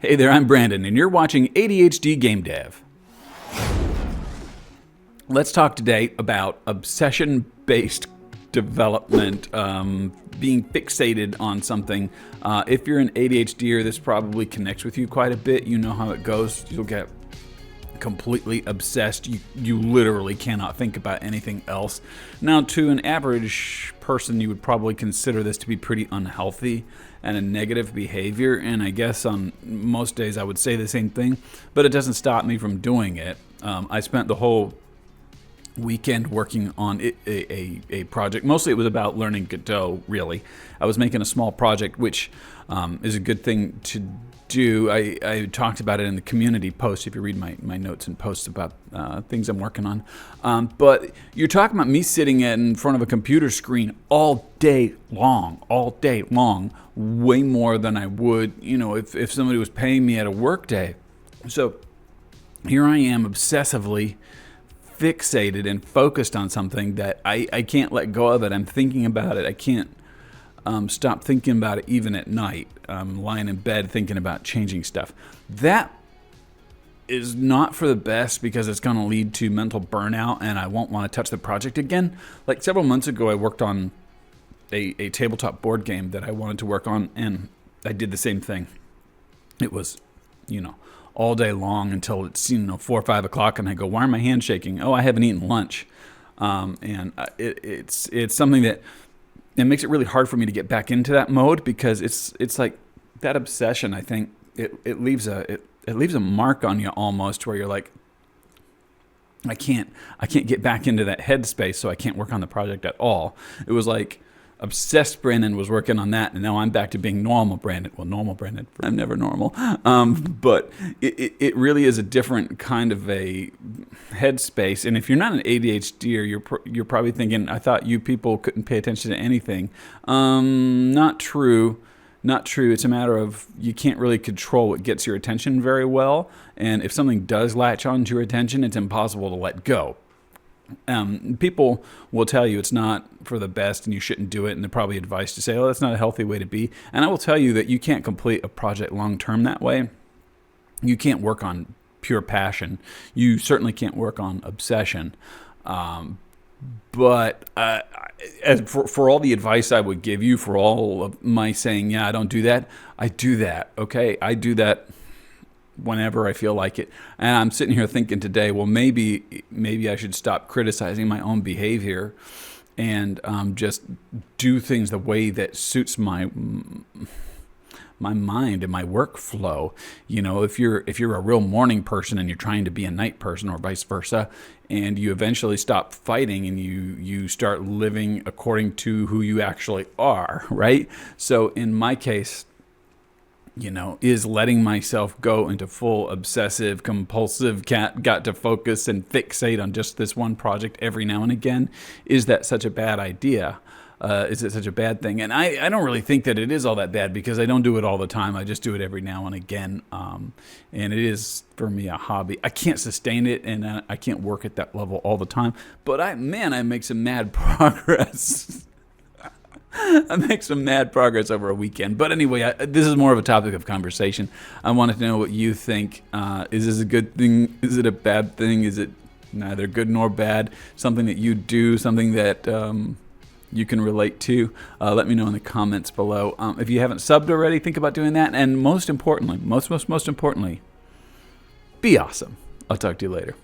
Hey there, I'm Brandon, and you're watching ADHD Gamedev. Let's talk today about obsession-based development, being fixated on something. If you're an ADHDer, this probably connects with you quite a bit. You know how it goes. You'll get completely obsessed. You literally cannot think about anything else. Now, to an average person, you would probably consider this to be pretty unhealthy and a negative behavior, and I guess on most days I would say the same thing, but it doesn't stop me from doing it. I spent the whole weekend working on a project. Mostly it was about learning Godot, really. I was making a small project, which is a good thing to do. I talked about it in the community post, if you read my notes and posts about things I'm working on. But you're talking about me sitting in front of a computer screen all day long, way more than I would, if somebody was paying me at a work day. So here I am obsessively fixated and focused on something that I can't let go of it. I'm thinking about it. I can't stop thinking about it even at night. I'm lying in bed thinking about changing stuff. That is not for the best because it's going to lead to mental burnout and I won't want to touch the project again. Like several months ago, I worked on a tabletop board game that I wanted to work on, and I did the same thing. It was, all day long until it's 4 or 5 o'clock, and I go, why are my hands shaking? Oh, I haven't eaten lunch. It's something that it makes it really hard for me to get back into that mode because it's like that obsession. I think it leaves a mark on you almost, where you're like, I can't get back into that headspace, so I can't work on the project at all. It was like obsessed Brandon was working on that, and now I'm back to being normal Brandon. Well, normal Brandon, I'm never normal. But it really is a different kind of a headspace. And if you're not an ADHDer, you're probably thinking, I thought you people couldn't pay attention to anything. Not true. Not true. It's a matter of you can't really control what gets your attention very well. And if something does latch onto your attention, it's impossible to let go. People will tell you it's not for the best and you shouldn't do it, and they're probably advice to say, oh, that's not a healthy way to be. And I will tell you that you can't complete a project long term that way. You can't work on pure passion. You certainly can't work on obsession. But for all the advice I would give you, for all of my saying, yeah, I don't do that, I do that, okay? I do that whenever I feel like it. And I'm sitting here thinking today, well, maybe I should stop criticizing my own behavior and just do things the way that suits my mind and my workflow. If you're a real morning person and you're trying to be a night person, or vice versa, and you eventually stop fighting and you start living according to who you actually are, right? So in my case, is letting myself go into full obsessive, compulsive, got to focus and fixate on just this one project every now and again. Is that such a bad idea? Is it such a bad thing? And I don't really think that it is all that bad because I don't do it all the time. I just do it every now and again. And it is, for me, a hobby. I can't sustain it, and I can't work at that level all the time. But I make some mad progress. I make some mad progress over a weekend. But anyway, this is more of a topic of conversation. I wanted to know what you think. Is this a good thing? Is it a bad thing? Is it neither good nor bad? Something that you do, something that you can relate to? Let me know in the comments below. If you haven't subbed already, think about doing that. And most importantly, most importantly, be awesome. I'll talk to you later.